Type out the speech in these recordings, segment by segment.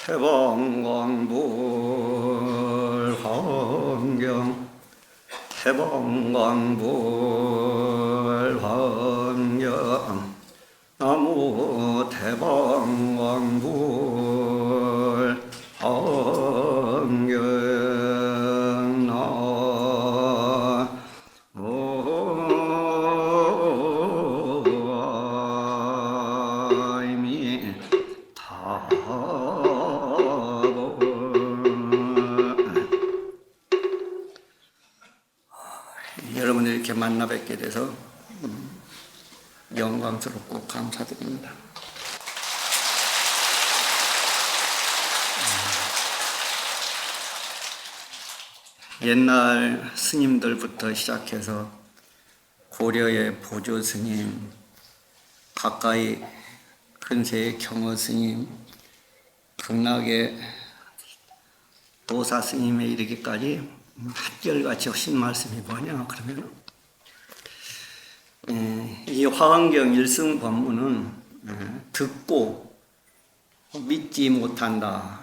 태방광불환경 태방광불환경 나무 태방광불환경 나무아이미 여러분들 이렇게 만나 뵙게 돼서 영광스럽고 감사드립니다. 옛날 스님들부터 시작해서 고려의 보조 스님, 가까이 근세의 경허 스님, 극락의 도사 스님에 이르기까지 한결같이 하신 말씀이 뭐냐 그러면 이 화엄경 일승 법문은 듣고 믿지 못한다.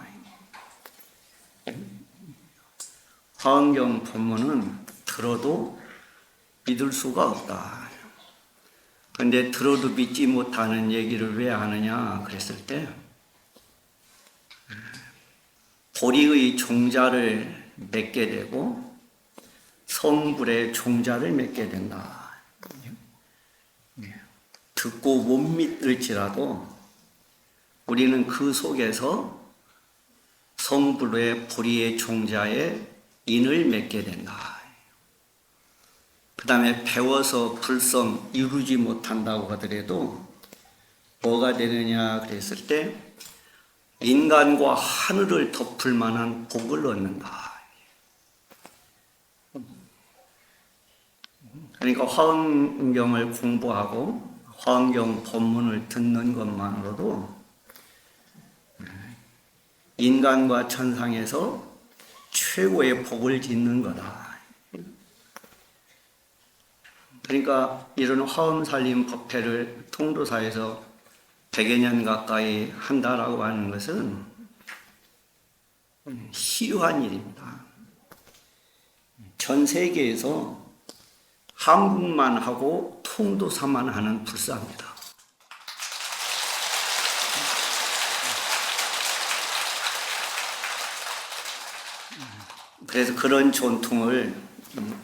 화엄경 법문은 들어도 믿을 수가 없다. 그런데 들어도 믿지 못하는 얘기를 왜 하느냐 그랬을 때 보리의 종자를 맺게 되고 성불의 종자를 맺게 된다. 듣고 못 믿을지라도 우리는 그 속에서 성불의 보리의 종자에 인을 맺게 된다. 그 다음에 배워서 불성 이루지 못한다고 하더라도 뭐가 되느냐 그랬을 때 인간과 하늘을 덮을 만한 복을 얻는다. 그러니까 화엄경을 공부하고 화엄경 법문을 듣는 것만으로도 인간과 천상에서 최고의 복을 짓는 거다. 그러니까 이런 화엄살림 법회를 통도사에서 100여 년 가까이 한다라고 하는 것은 희유한 일입니다. 전 세계에서 한국만 하고 통도사만 하는 불사입니다. 그래서 그런 전통을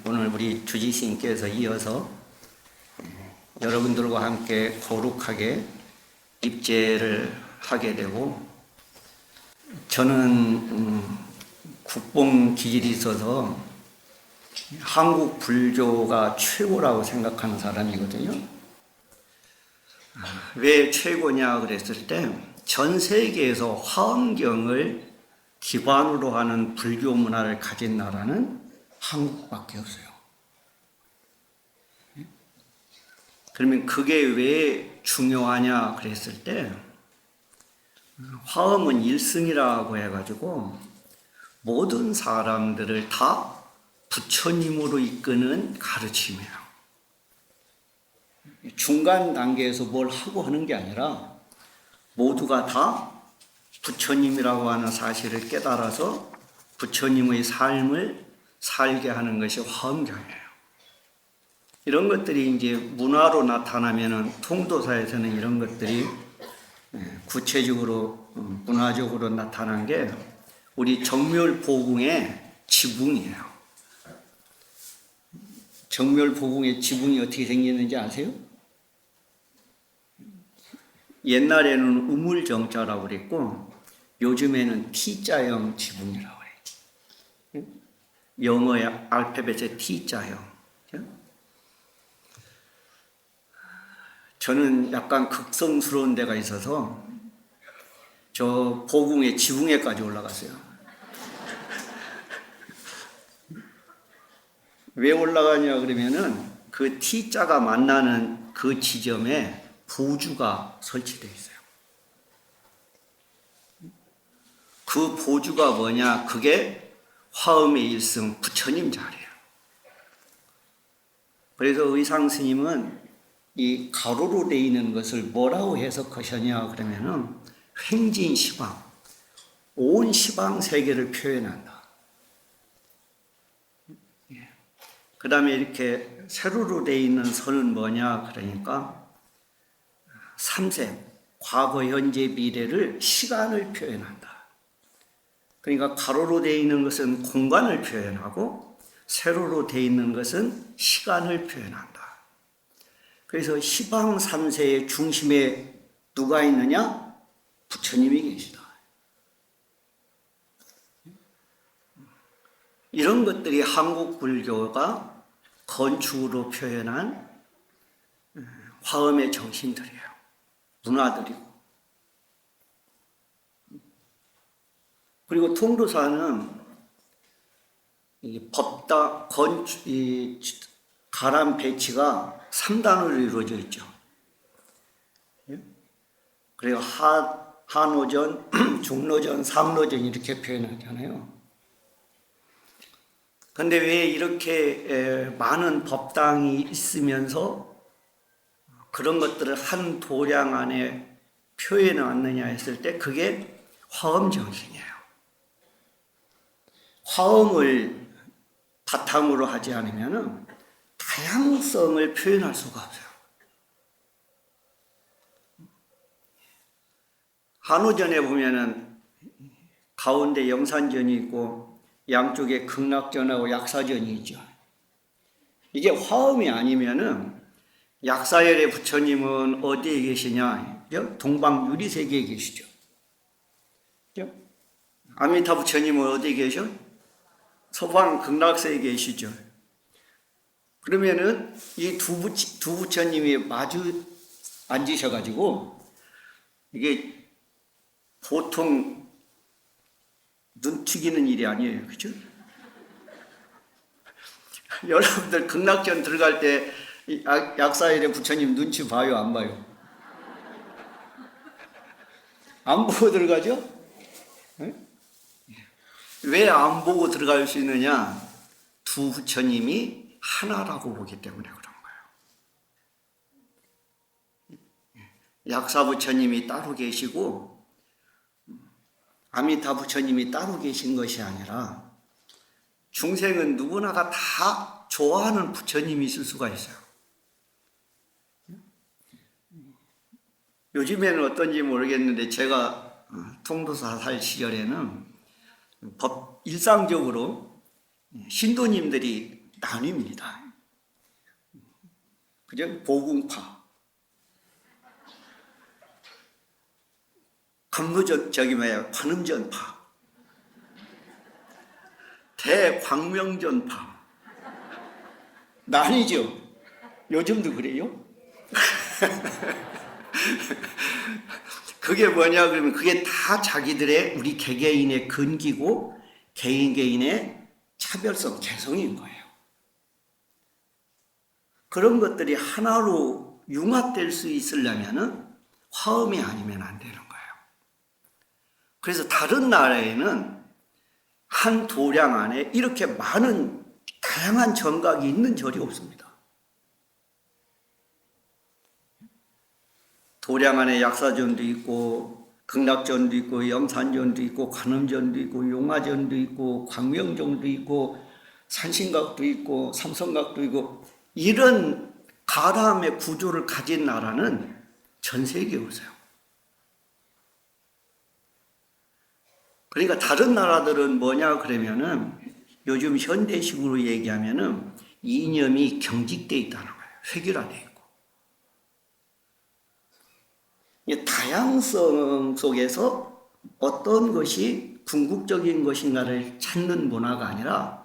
오늘 우리 주지스님께서 이어서 여러분들과 함께 거룩하게 입제를 하게 되고, 저는 국뽕 기질이 있어서 한국 불교가 최고라고 생각하는 사람이거든요. 왜 최고냐 그랬을 때 전 세계에서 화엄경을 기반으로 하는 불교 문화를 가진 나라는 한국밖에 없어요. 그러면 그게 왜 중요하냐 그랬을 때 화엄은 일승이라고 해가지고 모든 사람들을 다 부처님으로 이끄는 가르침이에요. 중간 단계에서 뭘 하고 하는 게 아니라 모두가 다 부처님이라고 하는 사실을 깨달아서 부처님의 삶을 살게 하는 것이 화엄경이에요. 이런 것들이 이제 문화로 나타나면은 통도사에서는 이런 것들이 구체적으로 문화적으로 나타난 게 우리 정멸보궁의 지붕이에요. 정멸보궁의 지붕이 어떻게 생겼는지 아세요? 옛날에는 우물정자라고 그랬고 요즘에는 T자형 지붕이라고 그래요. 영어의 알파벳의 T자형. 저는 약간 극성스러운 데가 있어서 저 보궁의 지붕에까지 올라갔어요. 왜 올라가냐 그러면은 그 T자가 만나는 그 지점에 보주가 설치되어 있어요. 그 보주가 뭐냐? 그게 화엄의 일승 부처님 자리예요. 그래서 의상 스님은 이 가로로 되어 있는 것을 뭐라고 해석하셨냐 그러면은 횡진시방, 온 시방 세계를 표현한다. 그 다음에 이렇게 세로로 되어 있는 선은 뭐냐 그러니까 3세 과거 현재 미래를 시간을 표현한다. 그러니까 가로로 되어 있는 것은 공간을 표현하고 세로로 되어 있는 것은 시간을 표현한다. 그래서 시방 3세의 중심에 누가 있느냐? 부처님이 계시다. 이런 것들이 한국 불교가 건축으로 표현한 화엄의 정신들이에요. 문화들이고. 그리고 통도사는 이 법당, 건축, 이 가람 배치가 3단으로 이루어져 있죠. 그리고 하노전, 중노전, 삼노전 이렇게 표현하잖아요. 그런데 왜 이렇게 많은 법당이 있으면서 그런 것들을 한 도량 안에 표현해 왔느냐 했을 때 그게 화엄 정신이에요. 화엄을 바탕으로 하지 않으면 다양성을 표현할 수가 없어요. 한오전에 보면은 가운데 영산전이 있고 양쪽에 극락전하고 약사전이 있죠. 이게 화엄이 아니면은 약사열의 부처님은 어디에 계시냐? 동방 유리세계에 계시죠. 아미타 부처님은 어디에 계셔? 서방 극락세에 계시죠. 그러면은 이 두 부처님이 마주 앉으셔가지고 이게 보통 눈 튀기는 일이 아니에요. 그죠? 여러분들 극락전 들어갈 때 약사일의 부처님 눈치 봐요? 안 봐요? 안 보고 들어가죠? 왜 안 보고 들어갈 수 있느냐? 두 부처님이 하나라고 보기 때문에 그런 거예요. 약사 부처님이 따로 계시고 아미타 부처님이 따로 계신 것이 아니라 중생은 누구나가 다 좋아하는 부처님이 있을 수가 있어요. 요즘에는 어떤지 모르겠는데 제가 통도사 살 시절에는 일상적으로 신도님들이 나뉩니다. 그죠? 보궁파, 관음전파, 대광명전파 나뉘죠. 요즘도 그래요? 그게 뭐냐 그러면 그게 다 자기들의 우리 개개인의 근기고 개인의 차별성, 개성인 거예요. 그런 것들이 하나로 융합될 수 있으려면은 화엄이 아니면 안 되는 거예요. 그래서 다른 나라에는 한 도량 안에 이렇게 많은 다양한 정각이 있는 절이 없습니다. 도량 안에 약사전도 있고 극락전도 있고 영산전도 있고 관음전도 있고 용화전도 있고 광명전도 있고 산신각도 있고 삼성각도 있고 이런 가람의 구조를 가진 나라는 전 세계에 없어요. 그러니까 다른 나라들은 뭐냐 그러면은 요즘 현대식으로 얘기하면은 이념이 경직되어 있다는 거예요. 획일화되어 있고. 다양성 속에서 어떤 것이 궁극적인 것인가를 찾는 문화가 아니라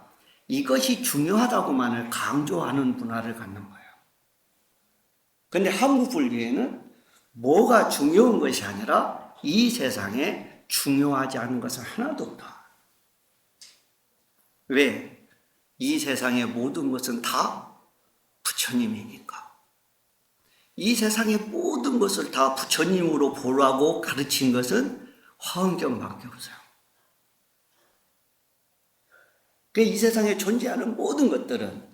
이것이 중요하다고만을 강조하는 문화를 갖는 거예요. 그런데 한국 불교에는 뭐가 중요한 것이 아니라 이 세상에 중요하지 않은 것은 하나도 없다. 왜? 이 세상의 모든 것은 다 부처님이니까. 이 세상의 모든 것을 다 부처님으로 보라고 가르친 것은 화엄경밖에 없어요. 이 세상에 존재하는 모든 것들은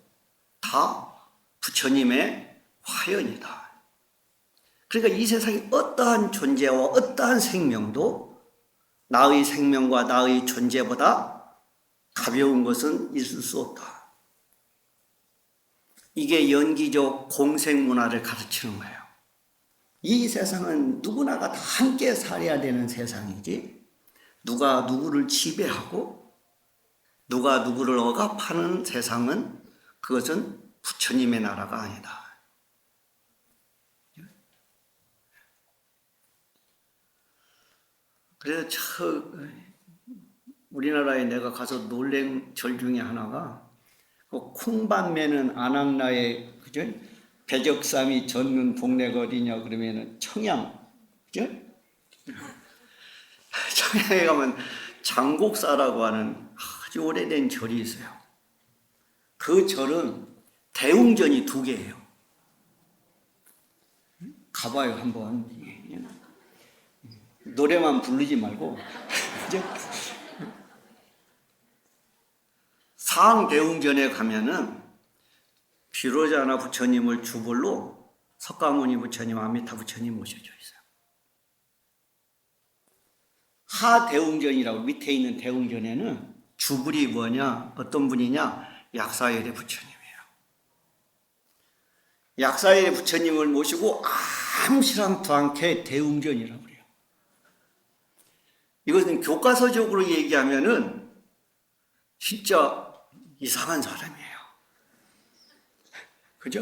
다 부처님의 화연이다. 그러니까 이 세상에 어떠한 존재와 어떠한 생명도 나의 생명과 나의 존재보다 가벼운 것은 있을 수 없다. 이게 연기적 공생 문화를 가르치는 거예요. 이 세상은 누구나가 다 함께 살아야 되는 세상이지, 누가 누구를 지배하고 누가 누구를 억압하는 세상은, 그것은 부처님의 나라가 아니다. 그래서 우리나라에 내가 가서 놀란 절 중에 하나가, 그 콩밭매는 안악나의, 그죠? 배적삼이 젖는 동네가 어디냐 그러면은 청양, 그죠? 청양에 가면 장곡사라고 하는 아주 오래된 절이 있어요. 그 절은 대웅전이 2개예요. 가봐요 한번. 노래만 부르지 말고. 그죠? 상대웅전에 가면은 비로자나 부처님을 주불로 석가모니 부처님, 아미타 부처님 모셔져 있어요. 하대웅전이라고 밑에 있는 대웅전에는 주불이 뭐냐, 어떤 분이냐, 약사열의 부처님이에요. 약사열의 부처님을 모시고 암시랑도 않게 대웅전이라고 그래요. 이것은 교과서적으로 얘기하면은 진짜 이상한 사람이에요. 그죠?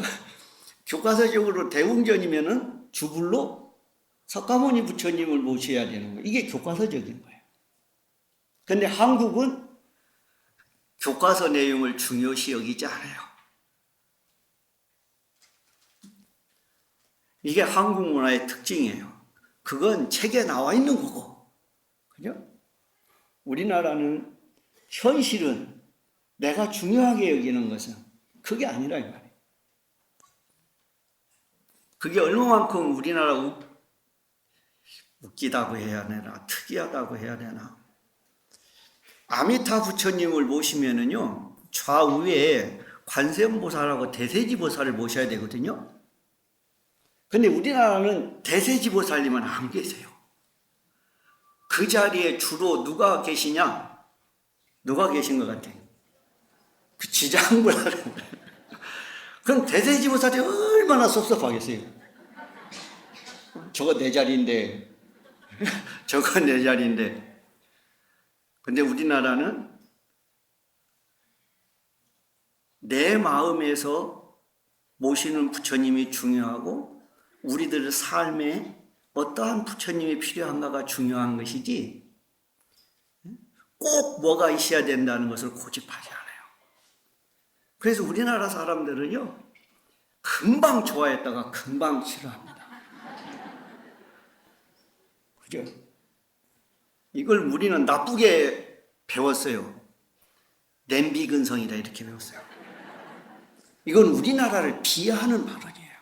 교과서적으로 대웅전이면은 주불로 석가모니 부처님을 모셔야 되는 거예요. 이게 교과서적인 거예요. 그런데 한국은 교과서 내용을 중요시 여기지 않아요. 이게 한국 문화의 특징이에요. 그건 책에 나와 있는 거고. 그죠? 우리나라는 현실은 내가 중요하게 여기는 것은 그게 아니라 이 말이에요. 그게 얼마만큼 우리나라 웃기다고 해야 되나, 특이하다고 해야 되나. 아미타 부처님을 모시면은요, 좌우에 관세음보살하고 대세지보살을 모셔야 되거든요. 근데 우리나라는 대세지보살님은 안 계세요. 그 자리에 주로 누가 계시냐? 누가 계신 것 같아요? 그 지장부라는 거예요. 그럼 대세지보살이 얼마나 섭섭하겠어요? 저거 내 자리인데, 저거 내 자리인데. 근데 우리나라는 내 마음에서 모시는 부처님이 중요하고, 우리들 삶에 어떠한 부처님이 필요한가가 중요한 것이지, 꼭 뭐가 있어야 된다는 것을 고집하지 않아요. 그래서 우리나라 사람들은요, 금방 좋아했다가 금방 싫어합니다. 그죠? 이걸 우리는 나쁘게 배웠어요. 냄비근성이다 이렇게 배웠어요. 이건 우리나라를 비하하는 발언이에요.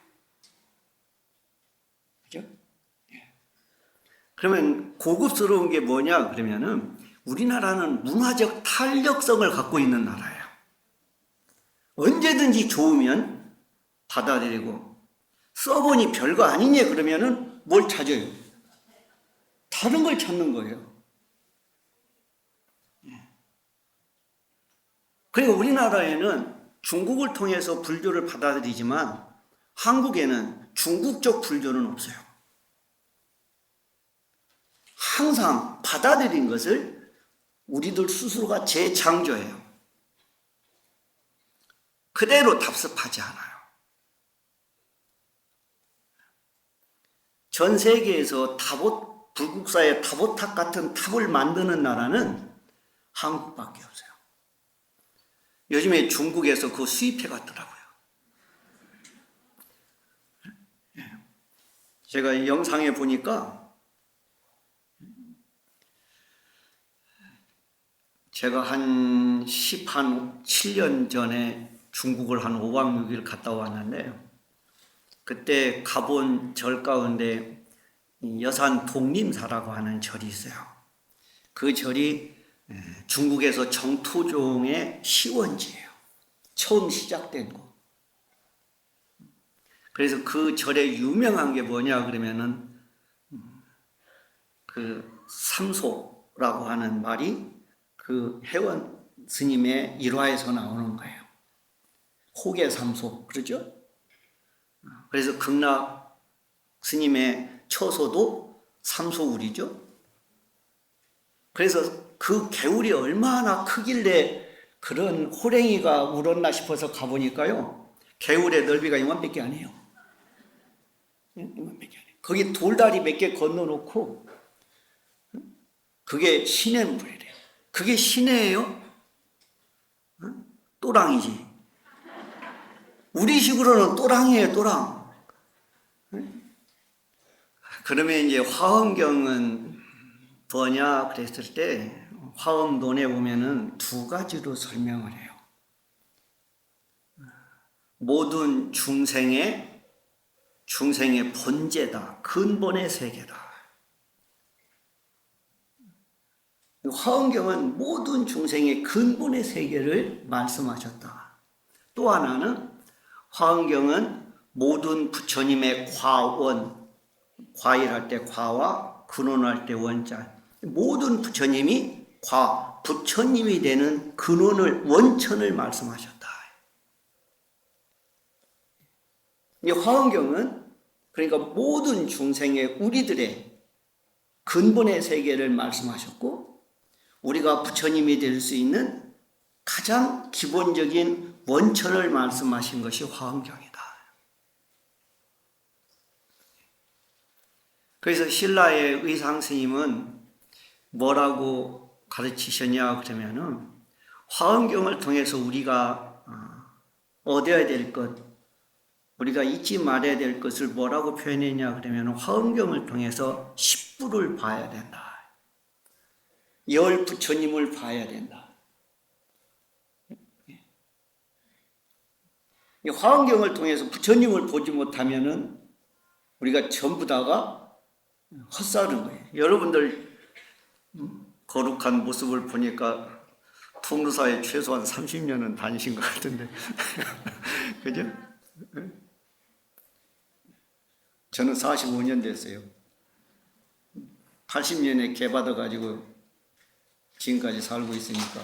그죠? 그러면 고급스러운 게 뭐냐 그러면은, 우리나라는 문화적 탄력성을 갖고 있는 나라예요. 언제든지 좋으면 받아들이고, 써보니 별거 아니냐 그러면은 뭘 찾아요? 다른 걸 찾는 거예요. 그리고 우리나라에는 중국을 통해서 불교를 받아들이지만 한국에는 중국적 불교는 없어요. 항상 받아들인 것을 우리들 스스로가 재창조해요. 그대로 답습하지 않아요. 전 세계에서 불국사의 타보탑 같은 탑을 만드는 나라는 한국밖에 없어요. 요즘에 중국에서 그거 수입해 갔더라고요. 제가 영상에 보니까, 제가 한 7년 전에 중국을 한 5박 6일 갔다 왔는데요. 그때 가본 절 가운데 여산 독림사라고 하는 절이 있어요. 그 절이 중국에서 정토종의 시원지예요. 처음 시작된 곳. 그래서 그 절에 유명한 게 뭐냐 그러면은 그 삼소, 삼소라고 하는 말이 그 혜원 스님의 일화에서 나오는 거예요. 호계 삼소, 그러죠? 그래서 극락 스님의 처소도 삼소울이죠. 그래서 그 개울이 얼마나 크길래 그런 호랭이가 울었나 싶어서 가보니까요, 개울의 넓이가 이만밖에 아니에요. 이만밖에 아니에요. 거기 돌다리 몇 개 건너놓고 그게 시냇물이래요. 그게 시내예요? 또랑이지. 우리식으로는 또랑이에요, 또랑. 그러면 이제 화엄경은 뭐냐 그랬을 때 화엄론에 보면은 두 가지로 설명을 해요. 모든 중생의 본제다, 근본의 세계다. 화엄경은 모든 중생의 근본의 세계를 말씀하셨다. 또 하나는 화엄경은 모든 부처님의 과원, 과일할 때 과와 근원할 때 원자, 모든 부처님이 부처님이 되는 근원을, 원천을 말씀하셨다. 이 화엄경은 그러니까 모든 중생의 우리들의 근본의 세계를 말씀하셨고, 우리가 부처님이 될 수 있는 가장 기본적인 원천을 말씀하신 것이 화엄경이다. 그래서 신라의 의상 스님은 뭐라고 가르치셨냐 그러면은, 화엄경을 통해서 우리가 얻어야 될 것, 우리가 잊지 말아야 될 것을 뭐라고 표현했냐 그러면, 화엄경을 통해서 십부를 봐야 된다. 열 부처님을 봐야 된다. 이 화엄경을 통해서 부처님을 보지 못하면은 우리가 전부 다가 헛사는 거예요. 여러분들 거룩한 모습을 보니까 통도사에 최소한 30년은 다니신 것 같은데. 그죠? 저는 45년 됐어요. 80년에 개받아가지고 지금까지 살고 있으니까.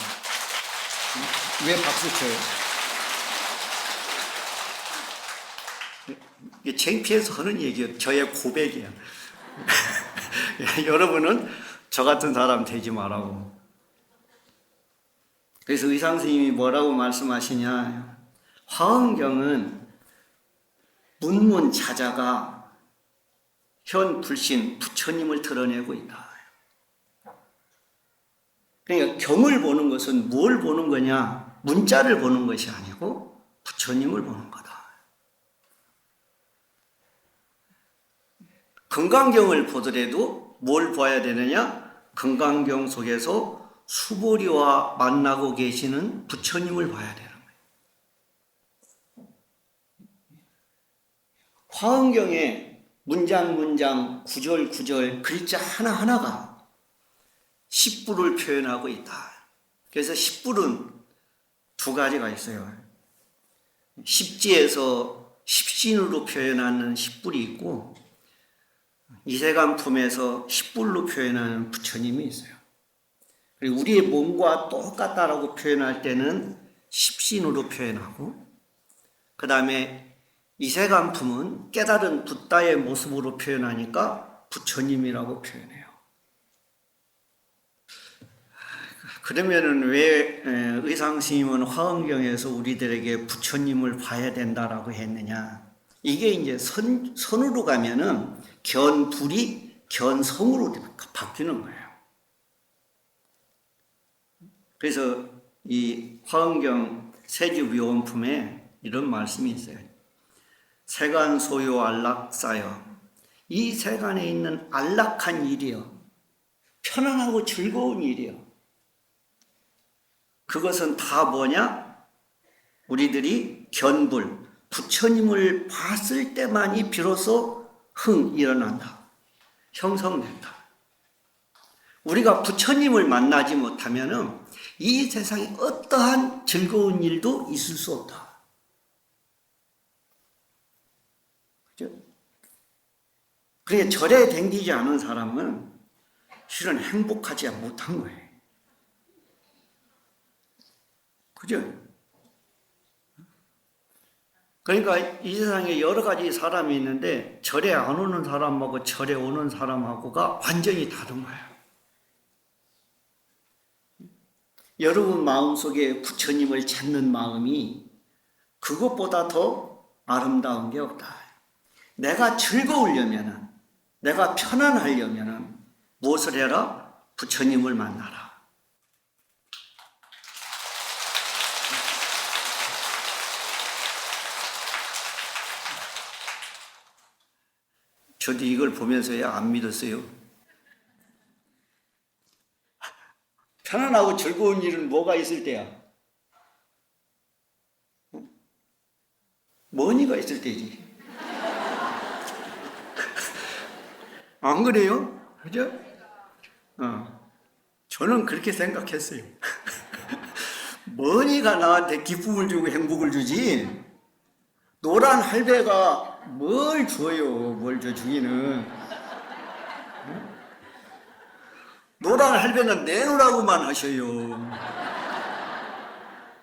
왜 박수 쳐요? 이게 창피해서 하는 얘기예요. 저의 고백이야. 여러분은 저 같은 사람 되지 말라고. 그래서 의상 스님이 뭐라고 말씀하시냐, 화엄경은 문문자자가 현 불신 부처님을 드러내고 있다. 그러니까 경을 보는 것은 뭘 보는 거냐, 문자를 보는 것이 아니고 부처님을 보는 거다. 금강경을 보더라도 뭘 봐야 되느냐, 금강경 속에서 수보리와 만나고 계시는 부처님을 봐야 되는 거예요. 화엄경의 문장 구절 글자 하나하나가 십부를 표현하고 있다. 그래서 십부는 두 가지가 있어요. 십지에서 십신으로 표현하는 십불이 있고, 이세간품에서 십불로 표현하는 부처님이 있어요. 그리고 우리의 몸과 똑같다라고 표현할 때는 십신으로 표현하고, 그 다음에 이세간품은 깨달은 붓다의 모습으로 표현하니까 부처님이라고 표현해요. 그러면은 왜 의상 스님은 화엄경에서 우리들에게 부처님을 봐야 된다라고 했느냐? 이게 이제 선으로 가면은 견불이 견성으로 바뀌는 거예요. 그래서 이 화엄경 세지위원품에 이런 말씀이 있어요. 세간 소요 안락사여. 이 세간에 있는 안락한 일이요, 편안하고 즐거운 일이요, 그것은 다 뭐냐? 우리들이 견불, 부처님을 봤을 때만이 비로소 일어난다, 형성된다. 우리가 부처님을 만나지 못하면 이 세상에 어떠한 즐거운 일도 있을 수 없다. 그죠? 그래, 절에 댕기지 않은 사람은 실은 행복하지 못한 거예요. 그죠? 그러니까 이 세상에 여러 가지 사람이 있는데 절에 안 오는 사람하고 절에 오는 사람하고가 완전히 다른 거예요. 여러분 마음속에 부처님을 찾는 마음이 그것보다 더 아름다운 게 없다. 내가 즐거우려면, 내가 편안하려면 무엇을 해라? 부처님을 만나라. 저도 이걸 보면서야 안 믿었어요. 편안하고 즐거운 일은 뭐가 있을 때야? 머니가 있을 때지. 안 그래요? 그죠? 저는 그렇게 생각했어요. 머니가 나한테 기쁨을 주고 행복을 주지, 노란 할배가 뭘 줘요? 뭘 줘 주기는. 노란 할배는 내놓으라고만 하셔요.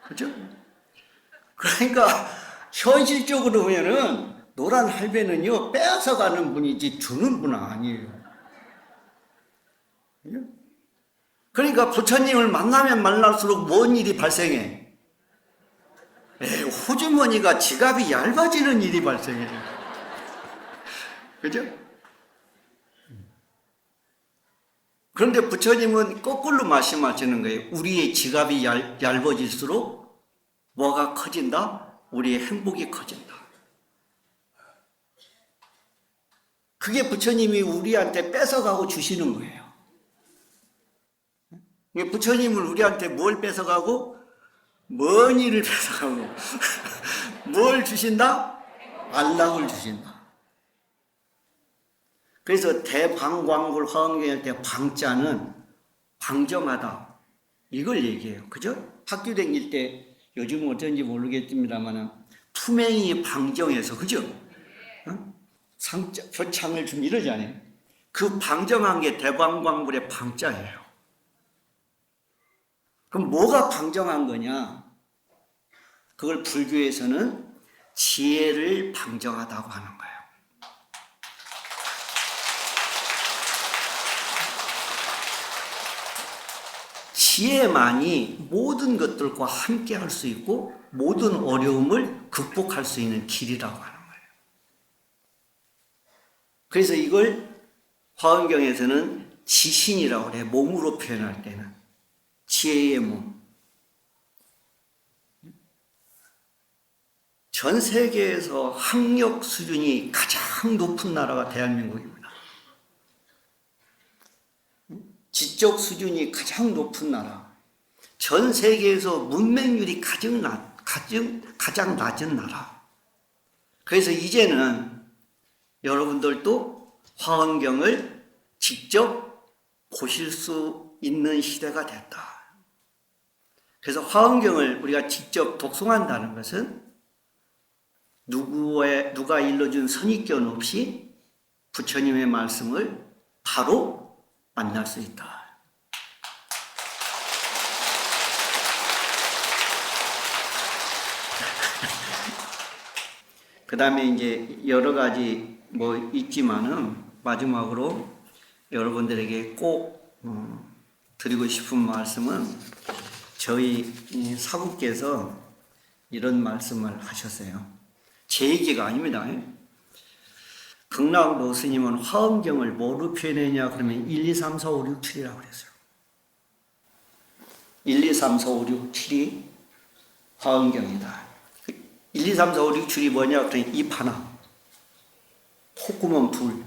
그죠? 그러니까 현실적으로 보면은 노란 할배는요, 뺏어가는 분이지 주는 분은 아니에요. 그죠? 그러니까 부처님을 만나면 만날수록 뭔 일이 발생해? 호주머니가 지갑이 얇아지는 일이 발생해요. 그죠? 그런데 부처님은 거꾸로 말씀하시는 거예요. 우리의 지갑이 얇아질수록 뭐가 커진다? 우리의 행복이 커진다. 그게 부처님이 우리한테 뺏어가고 주시는 거예요. 부처님을 우리한테 뭘 뺏어가고? 머니를 뺏어가고 뭘 주신다? 안락을 주신다. 그래서 대방광불 화엄경할 때 방자는 방정하다, 이걸 얘기해요. 그죠? 학교 다닐 때 요즘은 어쩐지 모르겠습니다만 투명히 방정해서, 그죠? 표창을 좀 이러잖아요. 그 방정한 게 대방광불의 방자예요. 그럼 뭐가 방정한 거냐? 그걸 불교에서는 지혜를 방정하다고 하는 거예요. 지혜만이 모든 것들과 함께 할 수 있고 모든 어려움을 극복할 수 있는 길이라고 하는 거예요. 그래서 이걸 화엄경에서는 지신이라고 그래요. 몸으로 표현할 때는 지혜의 몸. 전 세계에서 학력 수준이 가장 높은 나라가 대한민국입니다. 지적 수준이 가장 높은 나라, 전 세계에서 문맹률이 가장 낮은 나라. 그래서 이제는 여러분들도 화엄경을 직접 보실 수 있는 시대가 됐다. 그래서 화엄경을 우리가 직접 독송한다는 것은 누가 일러준 선입견 없이 부처님의 말씀을 바로 만날 수 있다. 그 다음에 이제 여러 가지 뭐 있지만은 마지막으로 여러분들에게 꼭 드리고 싶은 말씀은 저희 사부께서 이런 말씀을 하셨어요. 제 얘기가 아닙니다. 극락도 스님은 화엄경을 뭐로 표현했냐 그러면 1, 2, 3, 4, 5, 6, 7이라고 그랬어요. 1, 2, 3, 4, 5, 6, 7이 화엄경이다. 1, 2, 3, 4, 5, 6, 7이 뭐냐 그러니 입 하나, 콧구멍 둘,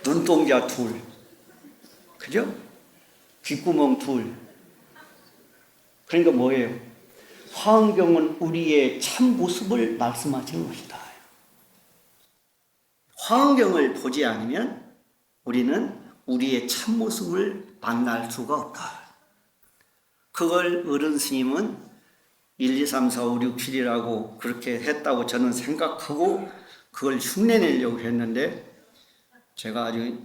눈동자 둘, 그죠? 귓구멍 둘. 그러니까 뭐예요? 화엄경은 우리의 참 모습을 말씀하시는 것이다. 화엄경을 보지 않으면 우리는 우리의 참모습을 만날 수가 없다. 그걸 어른 스님은 1, 2, 3, 4, 5, 6, 7이라고 그렇게 했다고 저는 생각하고 그걸 흉내내려고 했는데 제가 아주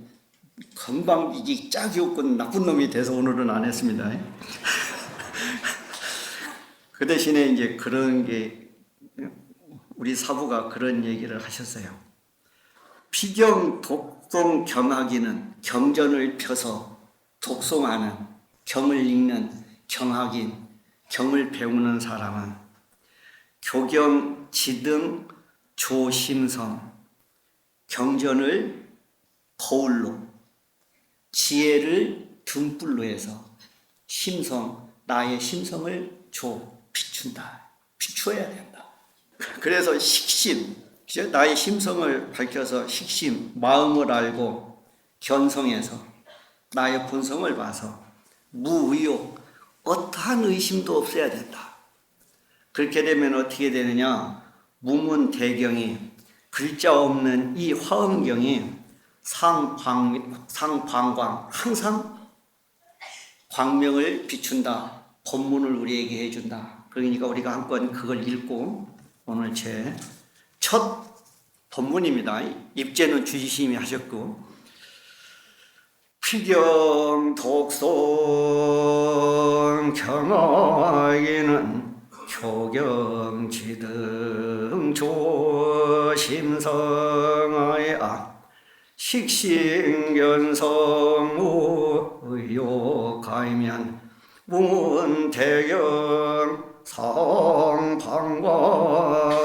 금방 이게 짝이 없고 나쁜 놈이 돼서 오늘은 안 했습니다. 그 대신에 이제 그런 게 우리 사부가 그런 얘기를 하셨어요. 피경 독송 경학인은 경전을 펴서 독송하는 경을 읽는 경학인, 경을 배우는 사람은 교경 지등 조심성 경전을 거울로 지혜를 등불로 해서 심성 나의 심성을 비춘다. 비추어야 된다. 그래서 식심 나의 심성을 밝혀서 식심 마음을 알고 견성해서 나의 본성을 봐서 무의욕 어떠한 의심도 없어야 된다. 그렇게 되면 어떻게 되느냐? 무문대경이 글자 없는 이 화엄경이 상방광 항상 광명을 비춘다. 법문을 우리에게 해준다. 그러니까 우리가 한번 그걸 읽고 오늘 제 첫 법문입니다. 입제는 주지심이 하셨고 피경 독송 경학에는 교경지등 조심성의 식신견성 의욕하이면 문대경 상방광